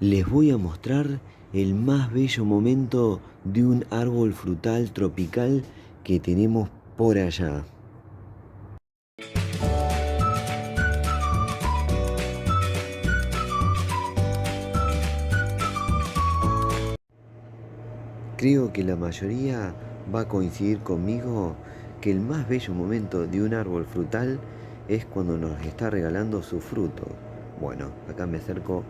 Les voy a mostrar el más bello momento de un árbol frutal tropical que tenemos por allá. Creo que la mayoría va a coincidir conmigo que el más bello momento de un árbol frutal es cuando nos está regalando su fruto. Bueno, acá me acerco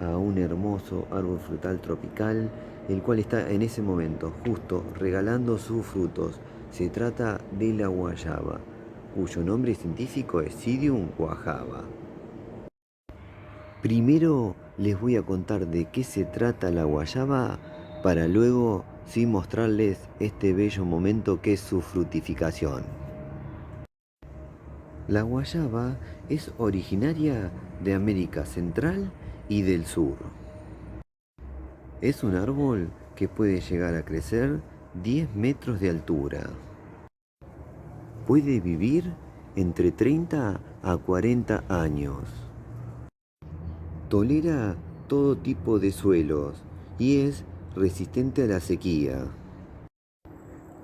a un hermoso árbol frutal tropical, el cual está en ese momento justo regalando sus frutos. Se trata de la guayaba, cuyo nombre científico es Psidium guajava. Primero les voy a contar de qué se trata la guayaba para luego sí mostrarles este bello momento que es su frutificación. La guayaba es originaria de América Central y del Sur. Es un árbol que puede llegar a crecer 10 metros de altura. Puede vivir entre 30 a 40 años. Tolera todo tipo de suelos y es resistente a la sequía.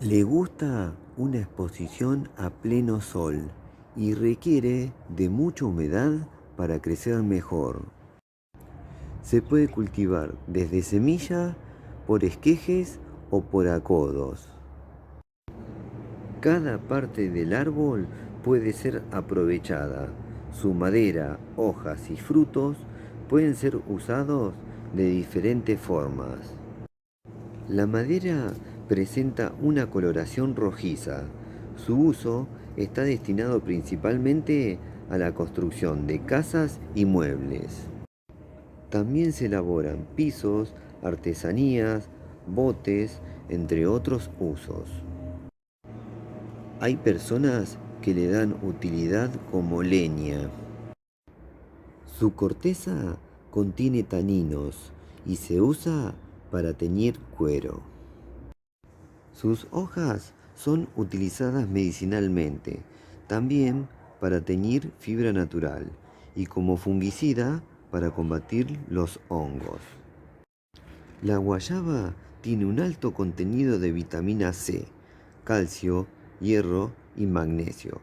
Le gusta una exposición a pleno sol y requiere de mucha humedad para crecer mejor. Se puede cultivar desde semilla, por esquejes o por acodos. Cada parte del árbol puede ser aprovechada. Su madera, hojas y frutos pueden ser usados de diferentes formas. La madera presenta una coloración rojiza. Su uso está destinado principalmente a la construcción de casas y muebles. También se elaboran pisos, artesanías, botes, entre otros usos. Hay personas que le dan utilidad como leña. Su corteza contiene taninos y se usa para teñir cuero. Sus hojas son utilizadas medicinalmente, también para teñir fibra natural y como fungicida para combatir los hongos. La guayaba tiene un alto contenido de vitamina C, calcio, hierro y magnesio.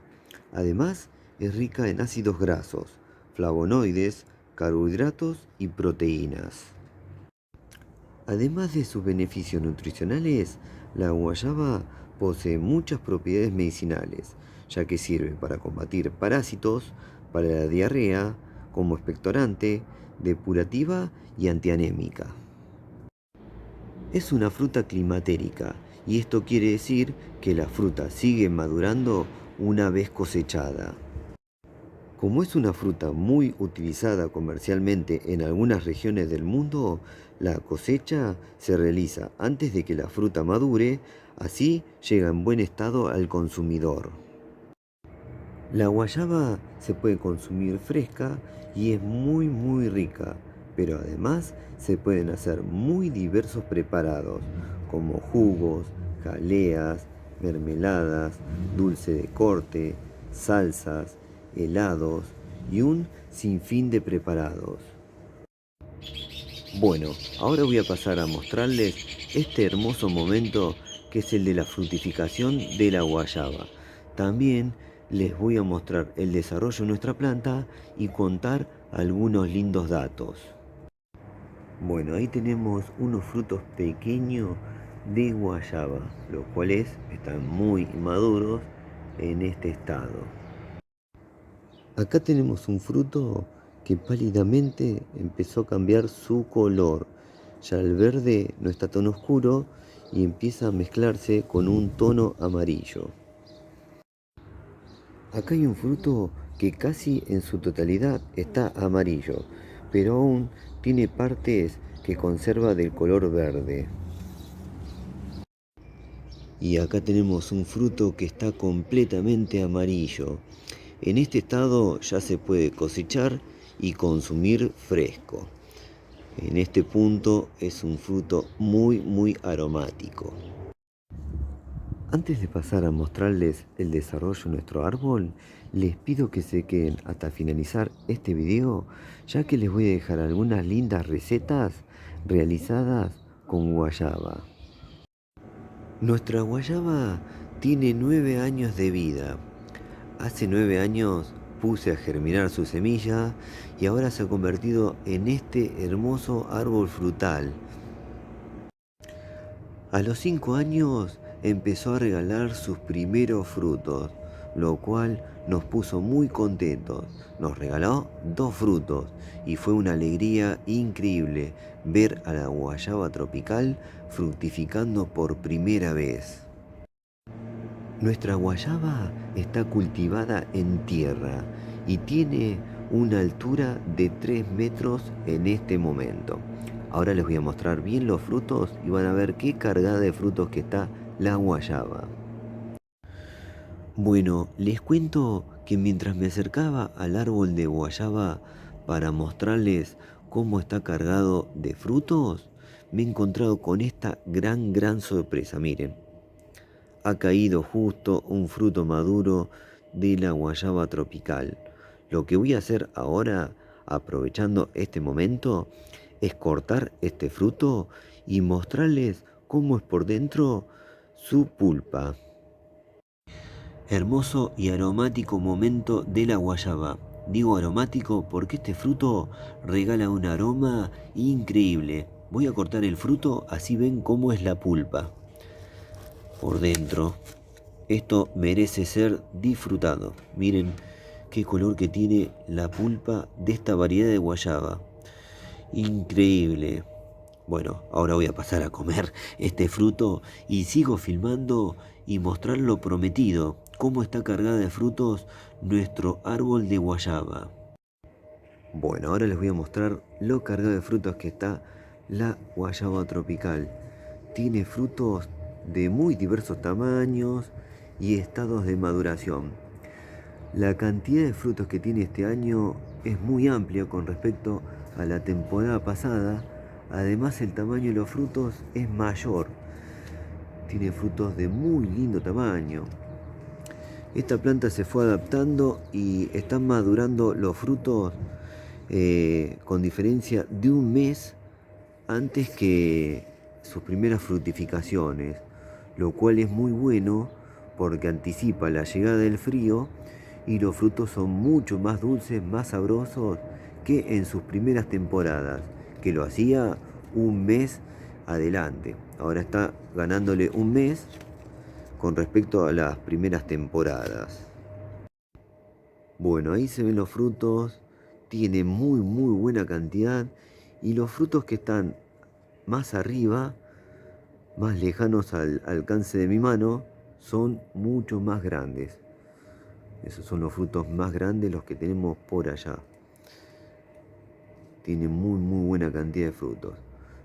Además, es rica en ácidos grasos, flavonoides, carbohidratos y proteínas. Además de sus beneficios nutricionales, la guayaba posee muchas propiedades medicinales, ya que sirve para combatir parásitos, para la diarrea, como expectorante, depurativa y antianémica. Es una fruta climatérica y esto quiere decir que la fruta sigue madurando una vez cosechada. Como es una fruta muy utilizada comercialmente en algunas regiones del mundo, la cosecha se realiza antes de que la fruta madure, así llega en buen estado al consumidor. La guayaba se puede consumir fresca y es muy rica, pero además se pueden hacer muy diversos preparados, como jugos, jaleas, mermeladas, dulce de corte, salsas, helados y un sinfín de preparados. Bueno, ahora voy a pasar a mostrarles este hermoso momento que es el de la frutificación de la guayaba. También les voy a mostrar el desarrollo de nuestra planta y contar algunos lindos datos. Bueno, ahí tenemos unos frutos pequeños de guayaba, los cuales están muy maduros en este estado. Acá tenemos un fruto que pálidamente empezó a cambiar su color. Ya el verde no está tan oscuro y empieza a mezclarse con un tono amarillo. Acá hay un fruto que casi en su totalidad está amarillo, pero aún tiene partes que conserva del color verde. Y acá tenemos un fruto que está completamente amarillo. En este estado ya se puede cosechar y consumir fresco. En este punto es un fruto muy aromático. Antes de pasar a mostrarles el desarrollo de nuestro árbol, les pido que se queden hasta finalizar este video, ya que les voy a dejar algunas lindas recetas realizadas con guayaba. Nuestra guayaba tiene 9 años de vida. Hace 9 años puse a germinar su semilla y ahora se ha convertido en este hermoso árbol frutal. A los 5 años empezó a regalar sus primeros frutos, lo cual nos puso muy contentos. Nos regaló 2 frutos y fue una alegría increíble ver a la guayaba tropical fructificando por primera vez. Nuestra guayaba está cultivada en tierra y tiene una altura de 3 metros en este momento. Ahora les voy a mostrar bien los frutos y van a ver qué cargada de frutos que está la guayaba. Bueno, les cuento que mientras me acercaba al árbol de guayaba para mostrarles cómo está cargado de frutos, me he encontrado con esta gran sorpresa. Miren, ha caído justo un fruto maduro de la guayaba tropical. Lo que voy a hacer ahora, aprovechando este momento, es cortar este fruto y mostrarles cómo es por dentro su pulpa. Hermoso y aromático momento de la guayaba. Digo aromático porque este fruto regala un aroma increíble. Voy a cortar el fruto, así ven cómo es la pulpa por dentro. Esto merece ser disfrutado. Miren qué color que tiene la pulpa de esta variedad de guayaba. Increíble. Bueno, ahora voy a pasar a comer este fruto y sigo filmando y mostrar lo prometido, cómo está cargada de frutos nuestro árbol de guayaba. Bueno, ahora les voy a mostrar lo cargado de frutos que está la guayaba tropical. Tiene frutos de muy diversos tamaños y estados de maduración. La cantidad de frutos que tiene este año es muy amplia con respecto a la temporada pasada. Además, el tamaño de los frutos es mayor. Tiene frutos de muy lindo tamaño. Esta planta se fue adaptando y están madurando los frutos con diferencia de un mes antes que sus primeras fructificaciones, lo cual es muy bueno porque anticipa la llegada del frío y los frutos son mucho más dulces, más sabrosos que en sus primeras temporadas, que lo hacía un mes adelante. Ahora está ganándole un mes con respecto a las primeras temporadas. Bueno, ahí se ven los frutos, tiene muy buena cantidad y los frutos que están más arriba, más lejanos al alcance de mi mano, son mucho más grandes. Esos son los frutos más grandes, los que tenemos por allá. Tiene muy buena cantidad de frutos.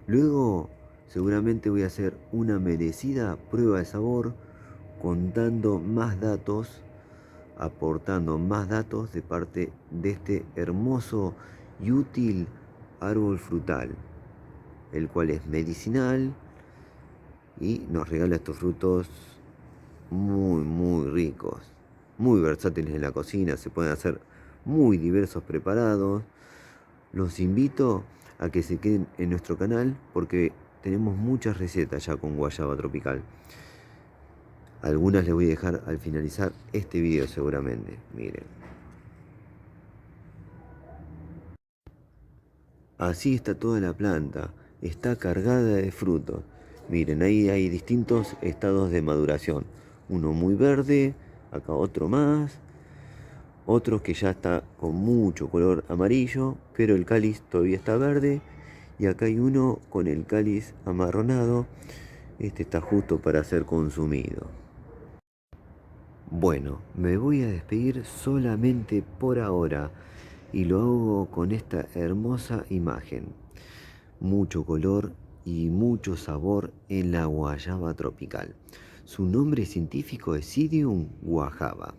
Luego seguramente voy a hacer una merecida prueba de sabor contando más datos, aportando más datos de parte de este hermoso y útil árbol frutal, el cual es medicinal y nos regala estos frutos muy ricos, muy versátiles en la cocina. Se pueden hacer muy diversos preparados. Los invito a que se queden en nuestro canal porque tenemos muchas recetas ya con guayaba tropical. Algunas les voy a dejar al finalizar este video seguramente. Miren. Así está toda la planta. Está cargada de frutos. Miren, ahí hay distintos estados de maduración. Uno muy verde, acá otro más. Otro que ya está con mucho color amarillo, pero el cáliz todavía está verde. Y acá hay uno con el cáliz amarronado. Este está justo para ser consumido. Bueno, me voy a despedir solamente por ahora y lo hago con esta hermosa imagen. Mucho color y mucho sabor en la guayaba tropical. Su nombre científico es Psidium guajava.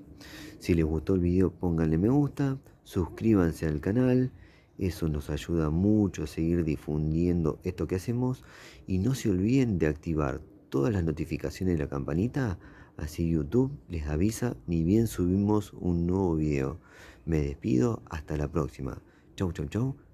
Si les gustó el video, pónganle me gusta, suscríbanse al canal, eso nos ayuda mucho a seguir difundiendo esto que hacemos y no se olviden de activar todas las notificaciones de la campanita Así YouTube les avisa ni bien subimos un nuevo video. Me despido, hasta la próxima. Chau, chau, chau.